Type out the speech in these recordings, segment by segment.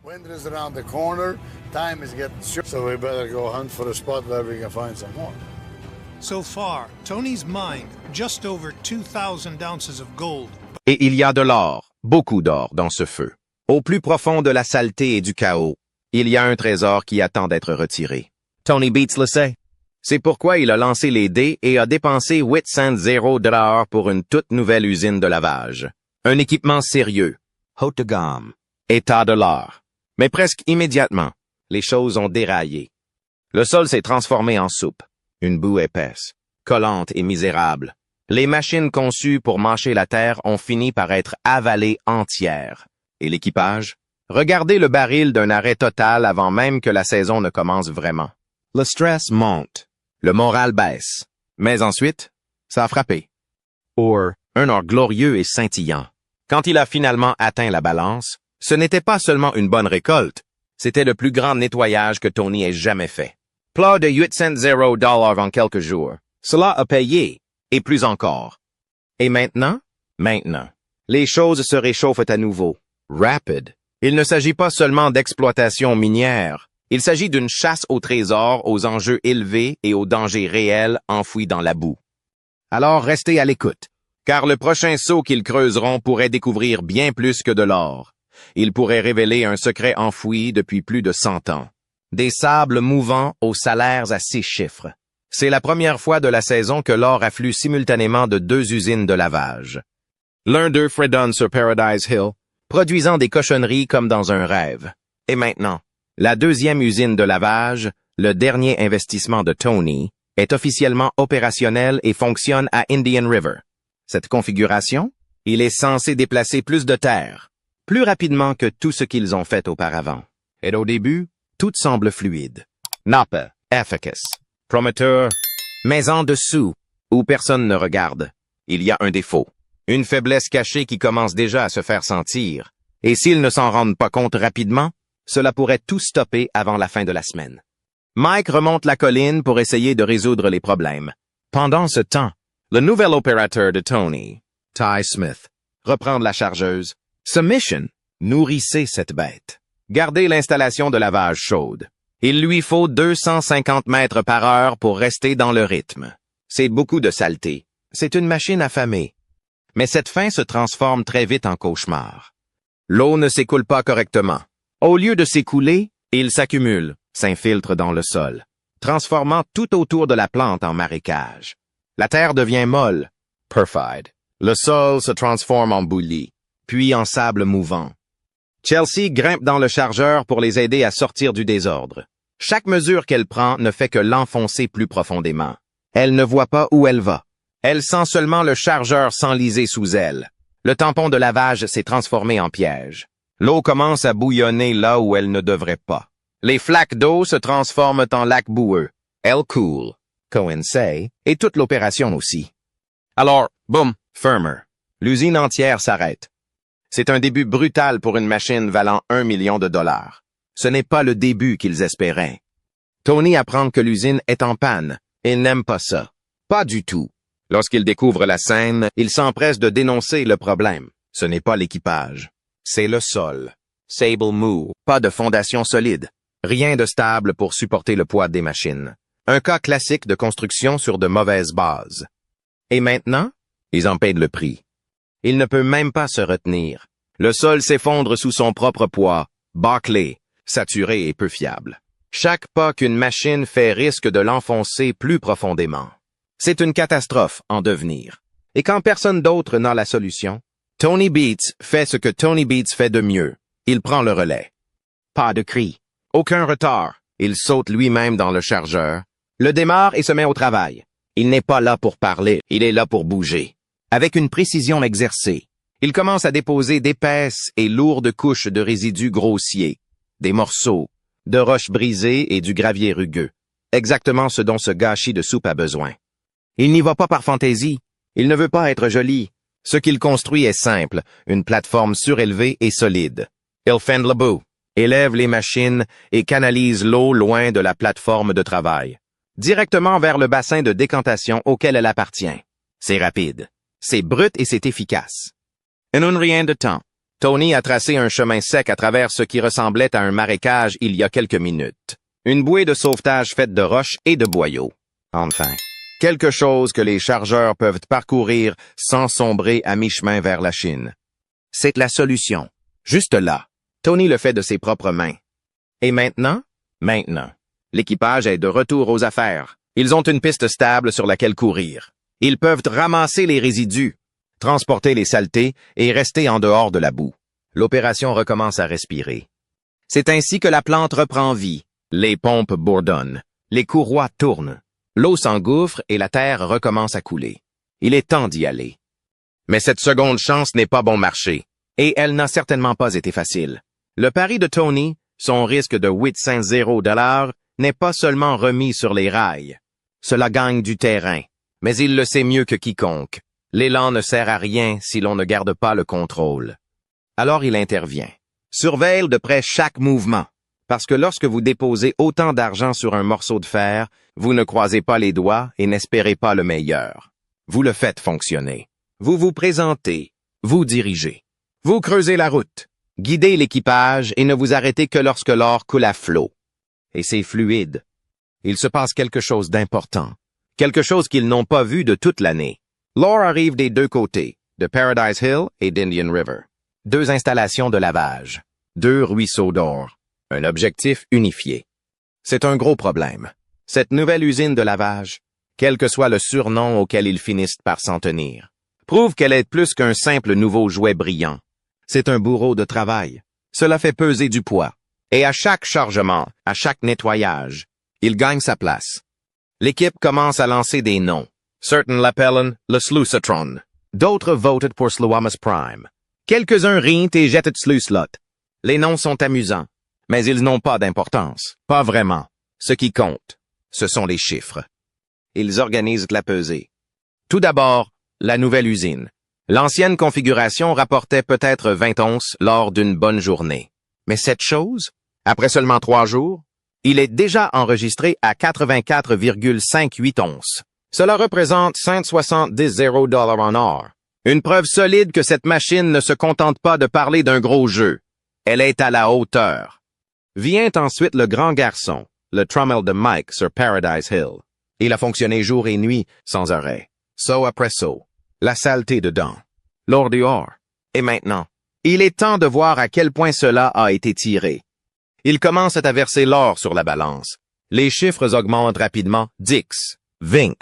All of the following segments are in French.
Winter is around the corner. Time is getting short, so we better go hunt for a spot where we can find some more. So far, Tony's mined just over 2,000 ounces of gold. Et il y a de l'or, beaucoup d'or, dans ce feu. Au plus profond de la saleté et du chaos, il y a un trésor qui attend d'être retiré. Tony Beats le sait. C'est pourquoi il a lancé les dés et a dépensé $800 pour une toute nouvelle usine de lavage. Un équipement sérieux, haut de gamme, état de l'art. Mais presque immédiatement, les choses ont déraillé. Le sol s'est transformé en soupe, une boue épaisse, collante et misérable. Les machines conçues pour mâcher la terre ont fini par être avalées entières. Et l'équipage? Regardez le baril d'un arrêt total avant même que la saison ne commence vraiment. Le stress monte. Le moral baisse. Mais ensuite, ça a frappé. Or, un or glorieux et scintillant. Quand il a finalement atteint la balance, ce n'était pas seulement une bonne récolte, c'était le plus grand nettoyage que Tony ait jamais fait. Plat de $800 en quelques jours. Cela a payé, et plus encore. Et maintenant? Maintenant. Les choses se réchauffent à nouveau. Rapid. Il ne s'agit pas seulement d'exploitation minière. Il s'agit d'une chasse au trésor, aux enjeux élevés et aux dangers réels enfouis dans la boue. Alors restez à l'écoute, car le prochain saut qu'ils creuseront pourrait découvrir bien plus que de l'or. Il pourrait révéler un secret enfoui depuis plus de 100 ans. Des sables mouvants aux salaires à 6 chiffres. C'est la première fois de la saison que l'or afflue simultanément de 2 usines de lavage. L'un d'eux fredonne sur Paradise Hill, produisant des cochonneries comme dans un rêve. Et maintenant, la deuxième usine de lavage, le dernier investissement de Tony, est officiellement opérationnelle et fonctionne à Indian River. Cette configuration, il est censé déplacer plus de terre, plus rapidement que tout ce qu'ils ont fait auparavant. Et au début, tout semble fluide. Napa, efficace, prometteur. Mais en dessous, où personne ne regarde, il y a un défaut. Une faiblesse cachée qui commence déjà à se faire sentir. Et s'ils ne s'en rendent pas compte rapidement, cela pourrait tout stopper avant la fin de la semaine. Mike remonte la colline pour essayer de résoudre les problèmes. Pendant ce temps, le nouvel opérateur de Tony, Ty Smith, reprend la chargeuse. Ce mission, nourrissez cette bête. Gardez l'installation de lavage chaude. Il lui faut 250 mètres par heure pour rester dans le rythme. C'est beaucoup de saleté. C'est une machine affamée. Mais cette faim se transforme très vite en cauchemar. L'eau ne s'écoule pas correctement. Au lieu de s'écouler, il s'accumule, s'infiltre dans le sol, transformant tout autour de la plante en marécage. La terre devient molle, perfide. Le sol se transforme en bouillie, puis en sable mouvant. Chelsea grimpe dans le chargeur pour les aider à sortir du désordre. Chaque mesure qu'elle prend ne fait que l'enfoncer plus profondément. Elle ne voit pas où elle va. Elle sent seulement le chargeur s'enliser sous elle. Le tampon de lavage s'est transformé en piège. L'eau commence à bouillonner là où elle ne devrait pas. Les flaques d'eau se transforment en lacs boueux. Elle coule. Cohen sait, et toute l'opération aussi. Alors, boum, firmer. L'usine entière s'arrête. C'est un début brutal pour une machine valant $1 million. Ce n'est pas le début qu'ils espéraient. Tony apprend que l'usine est en panne. Il n'aime pas ça. Pas du tout. Lorsqu'il découvre la scène, il s'empresse de dénoncer le problème. Ce n'est pas l'équipage. C'est le sol. Sable mou, pas de fondation solide. Rien de stable pour supporter le poids des machines. Un cas classique de construction sur de mauvaises bases. Et maintenant, ils en paient le prix. Il ne peut même pas se retenir. Le sol s'effondre sous son propre poids, bâclé, saturé et peu fiable. Chaque pas qu'une machine fait risque de l'enfoncer plus profondément. C'est une catastrophe en devenir. Et quand personne d'autre n'a la solution, Tony Beats fait ce que Tony Beats fait de mieux. Il prend le relais. Pas de cri. Aucun retard. Il saute lui-même dans le chargeur, le démarre et se met au travail. Il n'est pas là pour parler, il est là pour bouger. Avec une précision exercée, il commence à déposer d'épaisses et lourdes couches de résidus grossiers, des morceaux, de roches brisées et du gravier rugueux. Exactement ce dont ce gâchis de soupe a besoin. Il n'y va pas par fantaisie. Il ne veut pas être joli. Ce qu'il construit est simple, une plateforme surélevée et solide. Il fend le bout, élève les machines et canalise l'eau loin de la plateforme de travail, directement vers le bassin de décantation auquel elle appartient. C'est rapide, c'est brut et c'est efficace. En un rien de temps, Tony a tracé un chemin sec à travers ce qui ressemblait à un marécage il y a quelques minutes. Une bouée de sauvetage faite de roches et de boyaux. Enfin, quelque chose que les chargeurs peuvent parcourir sans sombrer à mi-chemin vers la Chine. C'est la solution. Juste là. Tony le fait de ses propres mains. Et maintenant? Maintenant. L'équipage est de retour aux affaires. Ils ont une piste stable sur laquelle courir. Ils peuvent ramasser les résidus, transporter les saletés et rester en dehors de la boue. L'opération recommence à respirer. C'est ainsi que la plante reprend vie. Les pompes bourdonnent. Les courroies tournent. L'eau s'engouffre et la terre recommence à couler. Il est temps d'y aller. Mais cette seconde chance n'est pas bon marché. Et elle n'a certainement pas été facile. Le pari de Tony, son risque de 800 $, n'est pas seulement remis sur les rails. Cela gagne du terrain. Mais il le sait mieux que quiconque. L'élan ne sert à rien si l'on ne garde pas le contrôle. Alors il intervient. Surveille de près chaque mouvement. Parce que lorsque vous déposez autant d'argent sur un morceau de fer, vous ne croisez pas les doigts et n'espérez pas le meilleur. Vous le faites fonctionner. Vous vous présentez. Vous dirigez. Vous creusez la route. Guidez l'équipage et ne vous arrêtez que lorsque l'or coule à flot. Et c'est fluide. Il se passe quelque chose d'important. Quelque chose qu'ils n'ont pas vu de toute l'année. L'or arrive des deux côtés, de Paradise Hill et d'Indian River. 2 installations de lavage. 2 ruisseaux d'or. Un objectif unifié. C'est un gros problème. Cette nouvelle usine de lavage, quel que soit le surnom auquel ils finissent par s'en tenir, prouve qu'elle est plus qu'un simple nouveau jouet brillant. C'est un bourreau de travail. Cela fait peser du poids. Et à chaque chargement, à chaque nettoyage, il gagne sa place. L'équipe commence à lancer des noms. Certains l'appellent le Sluicetron. D'autres votent pour Sluamus Prime. Quelques-uns rient et jettent Sluislot. Les noms sont amusants, mais ils n'ont pas d'importance. Pas vraiment. Ce qui compte, ce sont les chiffres. Ils organisent la pesée. Tout d'abord, la nouvelle usine. L'ancienne configuration rapportait peut-être 20 onces lors d'une bonne journée. Mais cette chose, après seulement 3 jours, il est déjà enregistré à 84,58 onces. Cela représente 170 $, en or. Une preuve solide que cette machine ne se contente pas de parler d'un gros jeu. Elle est à la hauteur. Vient ensuite le grand garçon, le trommel de Mike sur Paradise Hill. Il a fonctionné jour et nuit, sans arrêt. Saut après saut. La saleté dedans. L'or dehors. Et maintenant, il est temps de voir à quel point cela a été tiré. Il commence à verser l'or sur la balance. Les chiffres augmentent rapidement. 10, 20,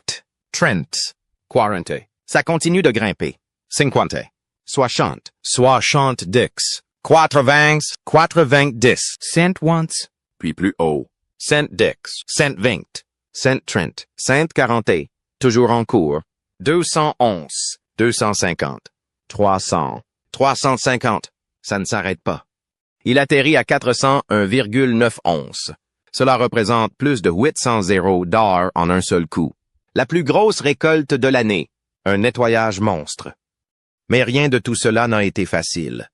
30, 40. Ça continue de grimper. 50, 60, 70, 80, 90, 110, puis plus haut. 110, 120, 130, 140, toujours en cours. 211, 250, 300, 350. Ça ne s'arrête pas. Il atterrit à 401,9 onces. Cela représente plus de 800 $ en un seul coup. La plus grosse récolte de l'année. Un nettoyage monstre. Mais rien de tout cela n'a été facile.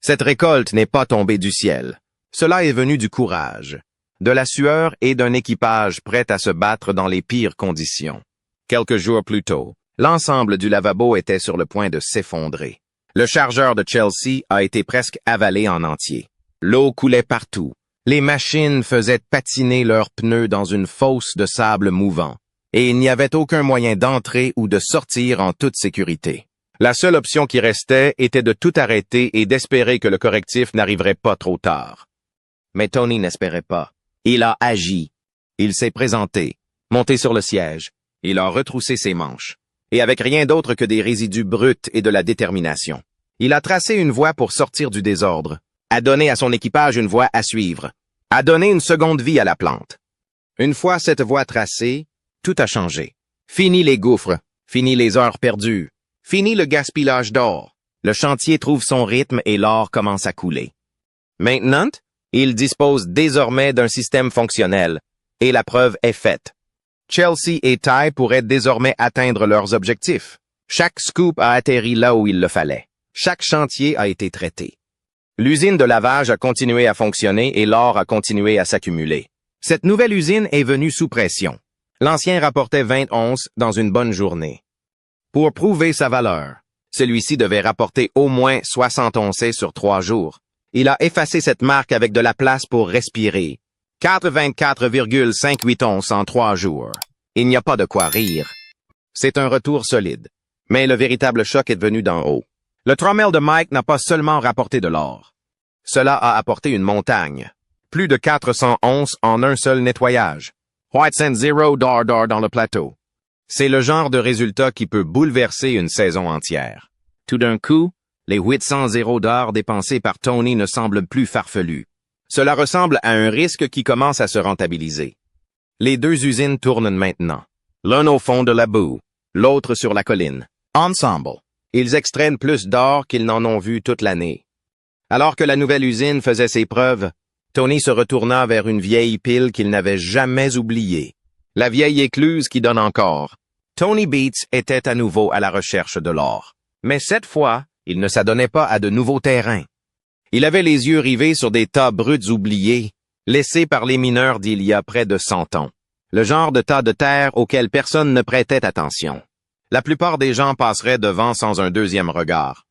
Cette récolte n'est pas tombée du ciel. Cela est venu du courage, de la sueur et d'un équipage prêt à se battre dans les pires conditions. Quelques jours plus tôt, l'ensemble du lavabo était sur le point de s'effondrer. Le chargeur de Chelsea a été presque avalé en entier. L'eau coulait partout. Les machines faisaient patiner leurs pneus dans une fosse de sable mouvant. Et il n'y avait aucun moyen d'entrer ou de sortir en toute sécurité. La seule option qui restait était de tout arrêter et d'espérer que le correctif n'arriverait pas trop tard. Mais Tony n'espérait pas. Il a agi. Il s'est présenté, monté sur le siège. Il a retroussé ses manches. Et avec rien d'autre que des résidus bruts et de la détermination. Il a tracé une voie pour sortir du désordre, a donné à son équipage une voie à suivre, a donné une seconde vie à la plante. Une fois cette voie tracée, tout a changé. Fini les gouffres, fini les heures perdues, fini le gaspillage d'or. Le chantier trouve son rythme et l'or commence à couler. Maintenant, il dispose désormais d'un système fonctionnel, et la preuve est faite. Chelsea et Ty pourraient désormais atteindre leurs objectifs. Chaque scoop a atterri là où il le fallait. Chaque chantier a été traité. L'usine de lavage a continué à fonctionner et l'or a continué à s'accumuler. Cette nouvelle usine est venue sous pression. L'ancien rapportait 20 onces dans une bonne journée. Pour prouver sa valeur, Celui-ci devait rapporter au moins 60 onces sur 3 jours. Il a effacé cette marque avec de la place pour respirer. 84,58 onces en 3 jours. Il n'y a pas de quoi rire. C'est un retour solide. Mais le véritable choc est venu d'en haut. Le trommel de Mike n'a pas seulement rapporté de l'or. Cela a apporté une montagne. Plus de 400 onces en un seul nettoyage. White Sand Zero d'or dans le plateau. C'est le genre de résultat qui peut bouleverser une saison entière. Tout d'un coup, les 800 zéros d'or dépensés par Tony ne semblent plus farfelus. Cela ressemble à un risque qui commence à se rentabiliser. Les deux usines tournent maintenant. L'un au fond de la boue, l'autre sur la colline. Ensemble, ils extraînent plus d'or qu'ils n'en ont vu toute l'année. Alors que la nouvelle usine faisait ses preuves, Tony se retourna vers une vieille pile qu'il n'avait jamais oubliée. La vieille écluse qui donne encore. Tony Beats était à nouveau à la recherche de l'or. Mais cette fois, il ne s'adonnait pas à de nouveaux terrains. Il avait les yeux rivés sur des tas bruts oubliés, laissés par les mineurs d'il y a près de 100 ans. Le genre de tas de terre auquel personne ne prêtait attention. La plupart des gens passeraient devant sans un deuxième regard.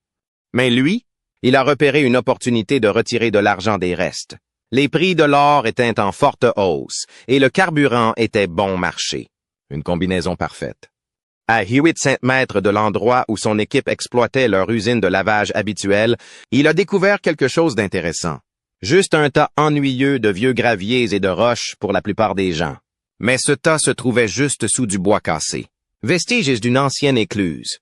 Mais lui, il a repéré une opportunité de retirer de l'argent des restes. Les prix de l'or étaient en forte hausse et le carburant était bon marché. Une combinaison parfaite. À 800 mètres de l'endroit où son équipe exploitait leur usine de lavage habituelle, il a découvert quelque chose d'intéressant. Juste un tas ennuyeux de vieux graviers et de roches pour la plupart des gens. Mais ce tas se trouvait juste sous du bois cassé. Vestiges d'une ancienne écluse.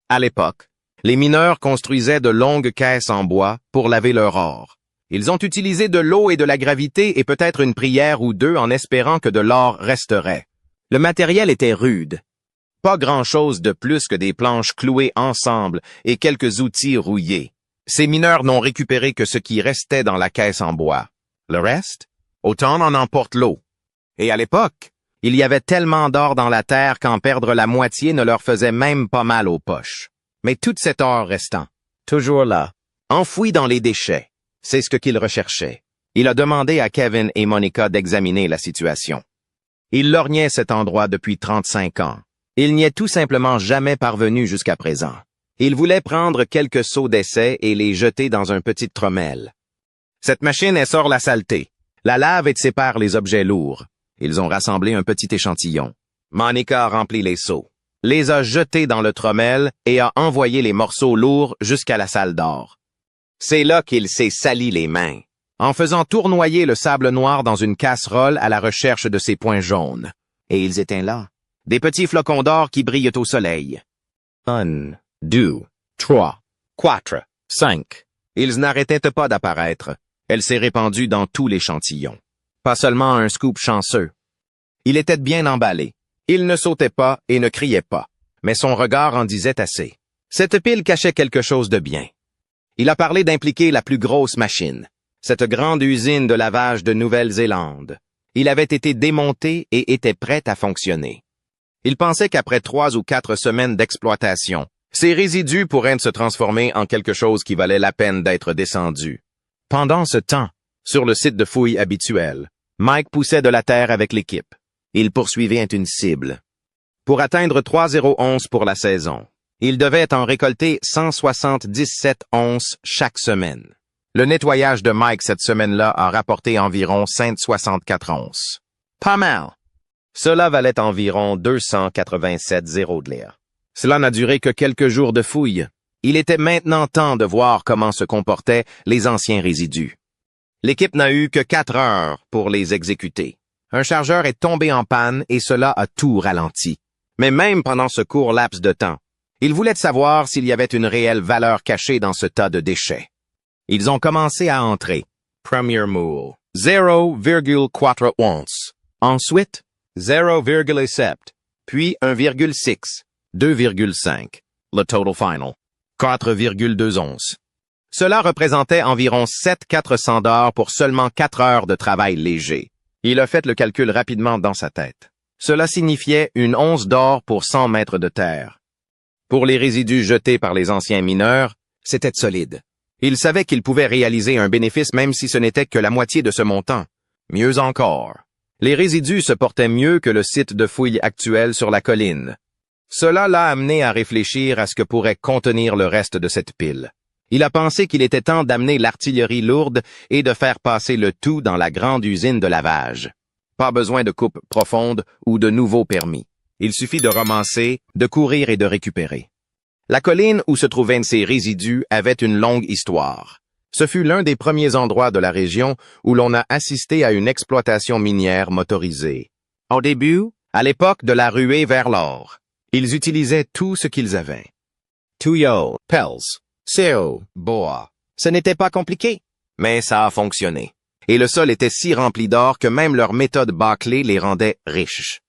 À l'époque, les mineurs construisaient de longues caisses en bois pour laver leur or. Ils ont utilisé de l'eau et de la gravité et peut-être une prière ou deux en espérant que de l'or resterait. Le matériel était rude. Pas grand-chose de plus que des planches clouées ensemble et quelques outils rouillés. Ces mineurs n'ont récupéré que ce qui restait dans la caisse en bois. Le reste? Autant en emporte l'eau. Et à l'époque, il y avait tellement d'or dans la terre qu'en perdre la moitié ne leur faisait même pas mal aux poches. Mais tout cet or restant, toujours là, enfoui dans les déchets, c'est ce qu'il recherchait. Il a demandé à Kevin et Monica d'examiner la situation. Il lorgnait cet endroit depuis 35 ans. Il n'y est tout simplement jamais parvenu jusqu'à présent. Il voulait prendre quelques seaux d'essai et les jeter dans un petit trommel. Cette machine essore la saleté, la lave et sépare les objets lourds. Ils ont rassemblé un petit échantillon. Monica a rempli les seaux, les a jetés dans le trommel et a envoyé les morceaux lourds jusqu'à la salle d'or. C'est là qu'il s'est sali les mains, en faisant tournoyer le sable noir dans une casserole à la recherche de ces points jaunes. Et ils étaient là, des petits flocons d'or qui brillent au soleil. 1, 2, 3, 4, 5. Ils n'arrêtaient pas d'apparaître. Elle s'est répandue dans tout l'échantillon. Pas seulement un scoop chanceux. Il était bien emballé. Il ne sautait pas et ne criait pas, mais son regard en disait assez. Cette pile cachait quelque chose de bien. Il a parlé d'impliquer la plus grosse machine, cette grande usine de lavage de Nouvelle-Zélande. Il avait été démonté et était prêt à fonctionner. Il pensait qu'après 3 ou 4 semaines d'exploitation, ces résidus pourraient se transformer en quelque chose qui valait la peine d'être descendu. Pendant ce temps, sur le site de fouilles habituel, Mike poussait de la terre avec l'équipe. Il poursuivait une cible. Pour atteindre 3,011 pour la saison, il devait en récolter 177 onces chaque semaine. Le nettoyage de Mike cette semaine-là a rapporté environ 164 onces. Pas mal. Cela valait environ 287 zéros de l'air. Cela n'a duré que quelques jours de fouilles. Il était maintenant temps de voir comment se comportaient les anciens résidus. L'équipe n'a eu que 4 heures pour les exécuter. Un chargeur est tombé en panne et cela a tout ralenti. Mais même pendant ce court laps de temps, ils voulaient savoir s'il y avait une réelle valeur cachée dans ce tas de déchets. Ils ont commencé à entrer. Premier moule, 0,4 onces. Ensuite, 0,7, puis 1,6, 2,5. Le total final, 4,2 onces. Cela représentait environ 700-400 $ pour seulement 4 heures de travail léger. Il a fait le calcul rapidement dans sa tête. Cela signifiait une once d'or pour 100 mètres de terre. Pour les résidus jetés par les anciens mineurs, c'était solide. Il savait qu'il pouvait réaliser un bénéfice même si ce n'était que la moitié de ce montant. Mieux encore, les résidus se portaient mieux que le site de fouilles actuel sur la colline. Cela l'a amené à réfléchir à ce que pourrait contenir le reste de cette pile. Il a pensé qu'il était temps d'amener l'artillerie lourde et de faire passer le tout dans la grande usine de lavage. Pas besoin de coupe profonde ou de nouveaux permis. Il suffit de ramasser, de courir et de récupérer. La colline où se trouvaient ces résidus avait une longue histoire. Ce fut l'un des premiers endroits de la région où l'on a assisté à une exploitation minière motorisée. Au début, à l'époque de la ruée vers l'or, ils utilisaient tout ce qu'ils avaient. Tuyaux, pelles, CO, bois. Ce n'était pas compliqué, mais ça a fonctionné. Et le sol était si rempli d'or que même leur méthode bâclée les rendait riches.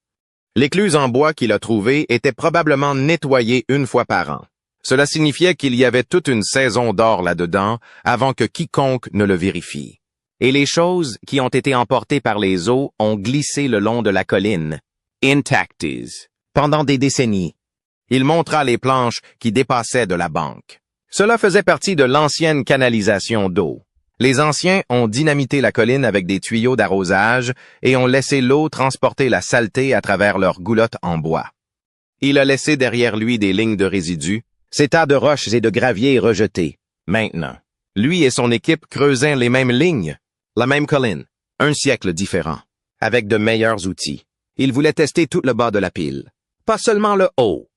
L'écluse en bois qu'il a trouvée était probablement nettoyée une fois par an. Cela signifiait qu'il y avait toute une saison d'or là-dedans avant que quiconque ne le vérifie. Et les choses qui ont été emportées par les eaux ont glissé le long de la colline, intactes, pendant des décennies. Il montra les planches qui dépassaient de la banque. Cela faisait partie de l'ancienne canalisation d'eau. Les anciens ont dynamité la colline avec des tuyaux d'arrosage et ont laissé l'eau transporter la saleté à travers leurs goulottes en bois. Il a laissé derrière lui des lignes de résidus, ces tas de roches et de gravier rejetés. Maintenant, lui et son équipe creusaient les mêmes lignes, la même colline, un siècle différent, avec de meilleurs outils. Ils voulaient tester tout le bas de la pile, pas seulement le haut.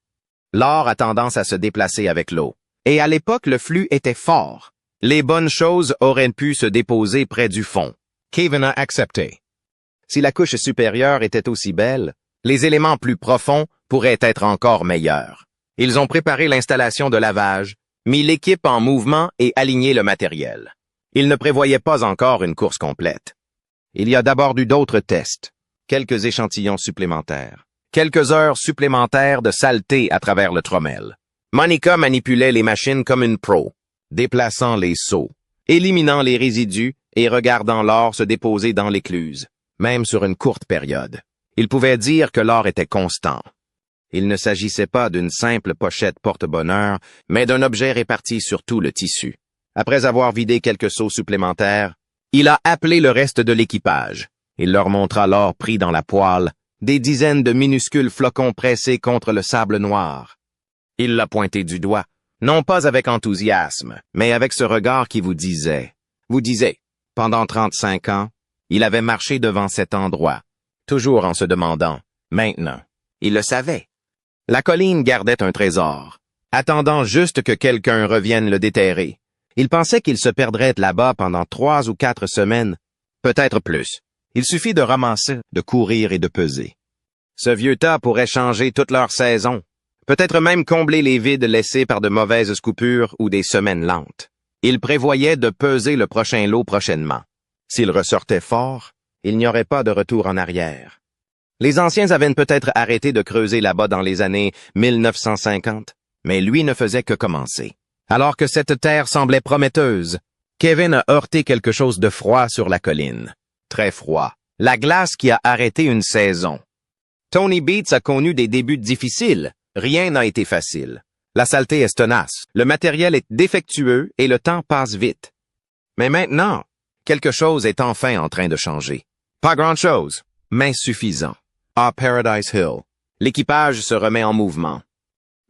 L'or a tendance à se déplacer avec l'eau. Et à l'époque, le flux était fort. Les bonnes choses auraient pu se déposer près du fond. Kevin a accepté. Si la couche supérieure était aussi belle, les éléments plus profonds pourraient être encore meilleurs. Ils ont préparé l'installation de lavage, mis l'équipe en mouvement et aligné le matériel. Ils ne prévoyaient pas encore une course complète. Il y a d'abord eu d'autres tests, quelques échantillons supplémentaires, quelques heures supplémentaires de saleté à travers le trommel. Monica manipulait les machines comme une pro, déplaçant les seaux, éliminant les résidus et regardant l'or se déposer dans l'écluse, même sur une courte période. Il pouvait dire que l'or était constant. Il ne s'agissait pas d'une simple pochette porte-bonheur, mais d'un objet réparti sur tout le tissu. Après avoir vidé quelques seaux supplémentaires, il a appelé le reste de l'équipage. Il leur montra l'or pris dans la poêle, des dizaines de minuscules flocons pressés contre le sable noir. Il l'a pointé du doigt, non pas avec enthousiasme, mais avec ce regard qui vous disait, pendant 35 ans, il avait marché devant cet endroit, toujours en se demandant, maintenant, il le savait. La colline gardait un trésor, attendant juste que quelqu'un revienne le déterrer. Il pensait qu'il se perdrait là-bas pendant 3 ou 4 semaines, peut-être plus. Il suffit de ramasser, de courir et de peser. Ce vieux tas pourrait changer toute leur saison. Peut-être même combler les vides laissés par de mauvaises coupures ou des semaines lentes. Il prévoyait de peser le prochain lot prochainement. S'il ressortait fort, il n'y aurait pas de retour en arrière. Les anciens avaient peut-être arrêté de creuser là-bas dans les années 1950, mais lui ne faisait que commencer. Alors que cette terre semblait prometteuse, Kevin a heurté quelque chose de froid sur la colline. Très froid. La glace qui a arrêté une saison. Tony Beats a connu des débuts difficiles. Rien n'a été facile. La saleté est tenace, le matériel est défectueux et le temps passe vite. Mais maintenant, quelque chose est enfin en train de changer. Pas grand-chose, mais suffisant. À Paradise Hill, l'équipage se remet en mouvement.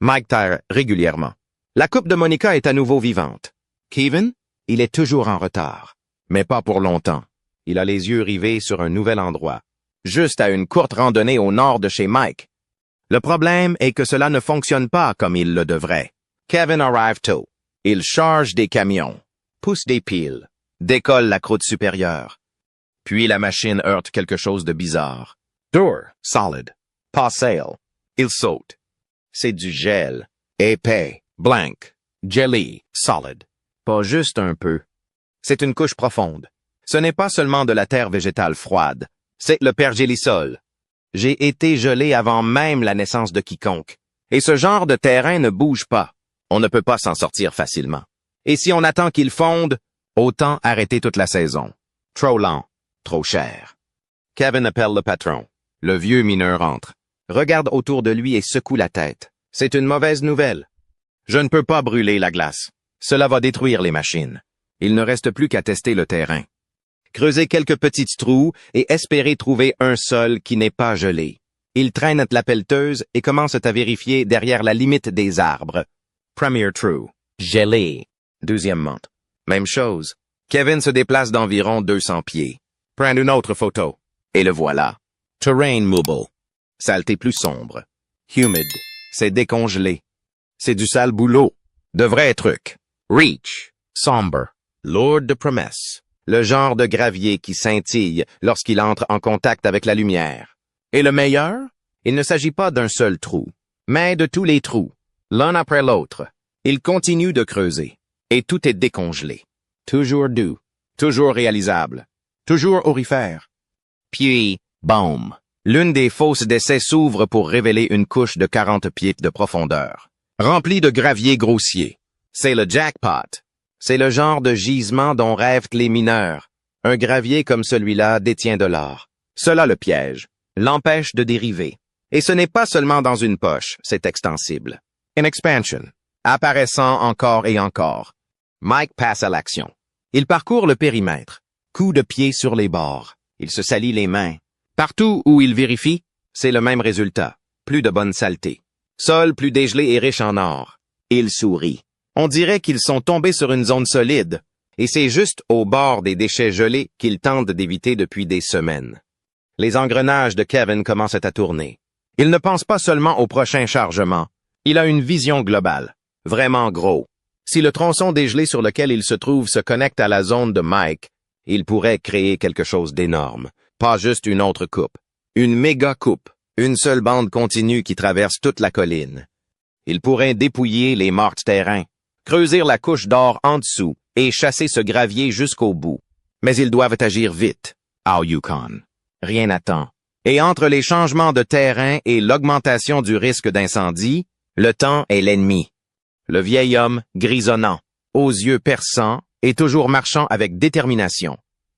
Mike tire régulièrement. La coupe de Monica est à nouveau vivante. Kevin, il est toujours en retard. Mais pas pour longtemps. Il a les yeux rivés sur un nouvel endroit. Juste à une courte randonnée au nord de chez Mike. Le problème est que cela ne fonctionne pas comme il le devrait. Kevin arrive tôt. Il charge des camions, pousse des piles, décolle la croûte supérieure. Puis la machine heurte quelque chose de bizarre. Dur, solid, pas sail. Il saute. C'est du gel, épais, blanc, jelly, solid. Pas juste un peu. C'est une couche profonde. Ce n'est pas seulement de la terre végétale froide, c'est le pergélisol. J'ai été gelé avant même la naissance de quiconque. Et ce genre de terrain ne bouge pas. On ne peut pas s'en sortir facilement. Et si on attend qu'il fonde, autant arrêter toute la saison. Trop lent, trop cher. Kevin appelle le patron. Le vieux mineur entre, regarde autour de lui et secoue la tête. C'est une mauvaise nouvelle. Je ne peux pas brûler la glace. Cela va détruire les machines. Il ne reste plus qu'à tester le terrain. Creuser quelques petits trous et espérer trouver un sol qui n'est pas gelé. Ils traînent la pelleteuse et commencent à vérifier derrière la limite des arbres. Premier true. Gelé. Deuxièmement. Même chose. Kevin se déplace d'environ 200 pieds. Prends une autre photo. Et le voilà. Terrain mobile. Saleté plus sombre. Humid. C'est décongelé. C'est du sale boulot. De vrais trucs. Reach. Sombre. Lourd de promesses. Le genre de gravier qui scintille lorsqu'il entre en contact avec la lumière. Et le meilleur? Il ne s'agit pas d'un seul trou, mais de tous les trous, l'un après l'autre. Il continue de creuser. Et tout est décongelé. Toujours doux. Toujours réalisable. Toujours aurifère. Puis, boum. L'une des fosses d'essai s'ouvre pour révéler une couche de 40 pieds de profondeur, remplie de gravier grossier. C'est le jackpot. C'est le genre de gisement dont rêvent les mineurs. Un gravier comme celui-là détient de l'or. Cela le piège, l'empêche de dériver. Et ce n'est pas seulement dans une poche, c'est extensible. Une expansion, apparaissant encore et encore. Mike passe à l'action. Il parcourt le périmètre, coup de pied sur les bords. Il se salit les mains. Partout où il vérifie, c'est le même résultat. Plus de bonne saleté. Sol plus dégelé et riche en or. Il sourit. On dirait qu'ils sont tombés sur une zone solide, et c'est juste au bord des déchets gelés qu'ils tentent d'éviter depuis des semaines. Les engrenages de Kevin commencent à tourner. Il ne pense pas seulement au prochain chargement. Il a une vision globale. Vraiment gros. Si le tronçon dégelé sur lequel il se trouve se connecte à la zone de Mike, il pourrait créer quelque chose d'énorme. Pas juste une autre coupe. Une méga coupe. Une seule bande continue qui traverse toute la colline. Il pourrait dépouiller les morts-terrains, creuser la couche d'or en dessous et chasser ce gravier jusqu'au bout. Mais ils doivent agir vite. Au Yukon. Rien n'attend. Et entre les changements de terrain et l'augmentation du risque d'incendie, le temps est l'ennemi. Le vieil homme, grisonnant, aux yeux perçants et toujours marchant avec détermination,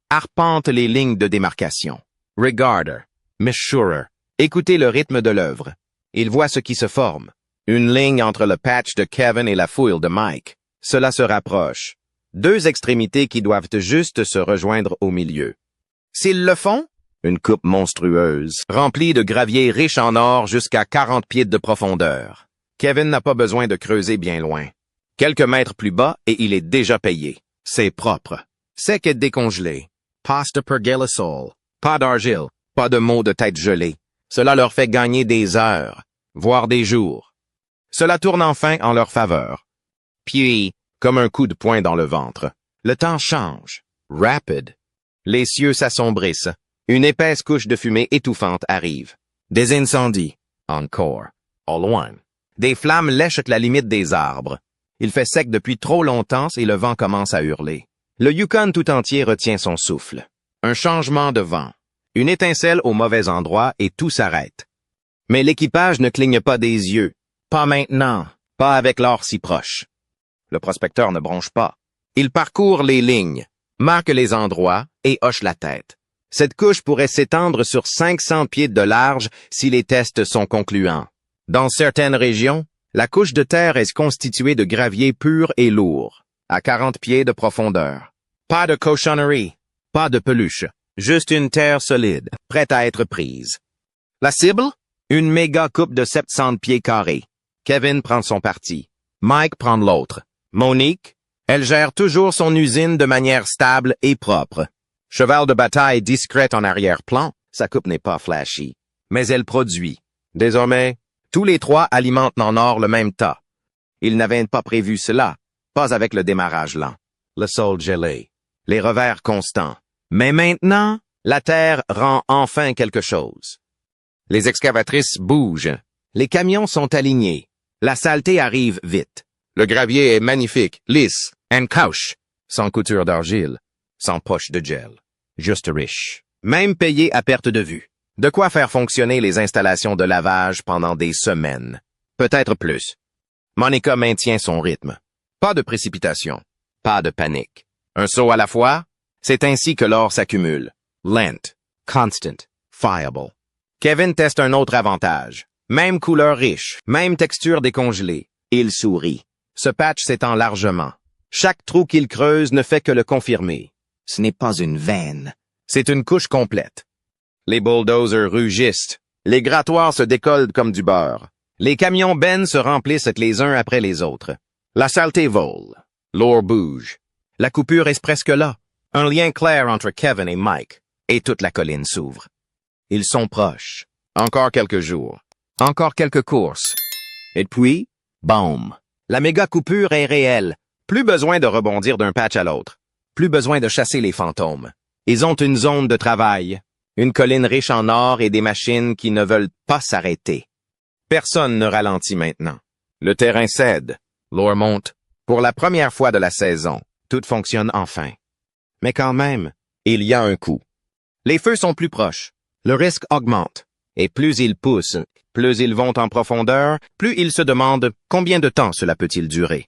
arpente les lignes de démarcation. Regarder, measurer, écoutez le rythme de l'œuvre. Il voit ce qui se forme. Une ligne entre le patch de Kevin et la fouille de Mike. Cela se rapproche. Deux extrémités qui doivent juste se rejoindre au milieu. S'ils le font, une coupe monstrueuse, remplie de gravier riche en or jusqu'à 40 pieds de profondeur. Kevin n'a pas besoin de creuser bien loin. Quelques mètres plus bas et il est déjà payé. C'est propre. Sec et décongelé. Pasta pergelosol. Pas d'argile. Pas de mots de tête gelée. Cela leur fait gagner des heures, voire des jours. Cela tourne enfin en leur faveur. Puis, comme un coup de poing dans le ventre, le temps change. Rapide. Les cieux s'assombrissent. Une épaisse couche de fumée étouffante arrive. Des incendies. Encore. Au loin. Des flammes lèchent la limite des arbres. Il fait sec depuis trop longtemps et le vent commence à hurler. Le Yukon tout entier retient son souffle. Un changement de vent. Une étincelle au mauvais endroit et tout s'arrête. Mais l'équipage ne cligne pas des yeux. Pas maintenant. Pas avec l'or si proche. Le prospecteur ne bronche pas. Il parcourt les lignes, marque les endroits et hoche la tête. Cette couche pourrait s'étendre sur 500 pieds de large si les tests sont concluants. Dans certaines régions, la couche de terre est constituée de gravier pur et lourd, à 40 pieds de profondeur. Pas de cochonnerie, pas de peluche, juste une terre solide, prête à être prise. La cible? Une méga coupe de 700 pieds carrés. Kevin prend son parti. Mike prend l'autre. Monique? Elle gère toujours son usine de manière stable et propre. Cheval de bataille discrète en arrière-plan, sa coupe n'est pas flashy. Mais elle produit. Désormais, tous les trois alimentent en or le même tas. Ils n'avaient pas prévu cela, pas avec le démarrage lent. Le sol gelé, les revers constants. Mais maintenant, la terre rend enfin quelque chose. Les excavatrices bougent. Les camions sont alignés. La saleté arrive vite. Le gravier est magnifique, lisse, and couche, sans couture d'argile, sans poche de gel. Juste riche. Même payé à perte de vue. De quoi faire fonctionner les installations de lavage pendant des semaines. Peut-être plus. Monica maintient son rythme. Pas de précipitation. Pas de panique. Un saut à la fois, c'est ainsi que l'or s'accumule. Lent. Constant. Fiable. Kevin teste un autre avantage. Même couleur riche, même texture décongelée. Il sourit. Ce patch s'étend largement. Chaque trou qu'il creuse ne fait que le confirmer. Ce n'est pas une veine. C'est une couche complète. Les bulldozers rugissent. Les grattoirs se décollent comme du beurre. Les camions bennes se remplissent les uns après les autres. La saleté vole. L'eau bouge. La coupure est presque là. Un lien clair entre Kevin et Mike. Et toute la colline s'ouvre. Ils sont proches. Encore quelques jours. Encore quelques courses. Et puis, boum. La méga coupure est réelle. Plus besoin de rebondir d'un patch à l'autre. Plus besoin de chasser les fantômes. Ils ont une zone de travail. Une colline riche en or et des machines qui ne veulent pas s'arrêter. Personne ne ralentit maintenant. Le terrain cède. L'eau monte. Pour la première fois de la saison, tout fonctionne enfin. Mais quand même, il y a un coup. Les feux sont plus proches. Le risque augmente. Et plus ils poussent, plus ils vont en profondeur, plus ils se demandent combien de temps cela peut-il durer.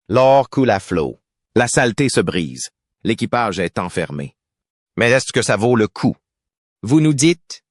L'or coule à flot. La saleté se brise. L'équipage est enfermé. Mais est-ce que ça vaut le coup? Vous nous dites?